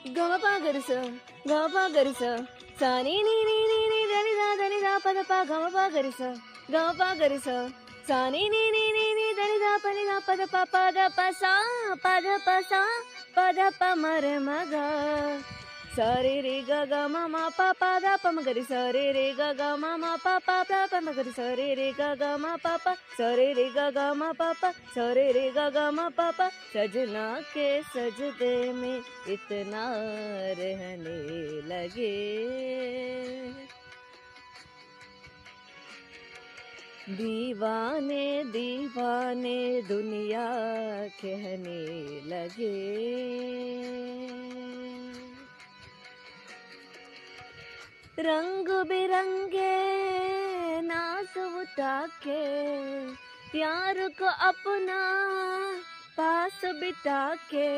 గమ పగరిస గమ పగరిస సాని ని ని ని ని దని దా పద ప గమ పగరిస సాని ని ని ని ని దని దా పద ప పద ప మర మగ సరి రి గ గ మ మ ప ప ద ప మ గరి సరి రి గ గ మ మ ప ప ద ప మ గరి సరి రి గ గ మ ప ప సరి రి గ గ మ ప ప सरे रे ग ग म प प सजना के सजदे में इतना रहने लगे दीवाने दीवाने दुनिया कहने लगे रंग बिरंगे नाच उठा के प्यार को अपना पास बिठा के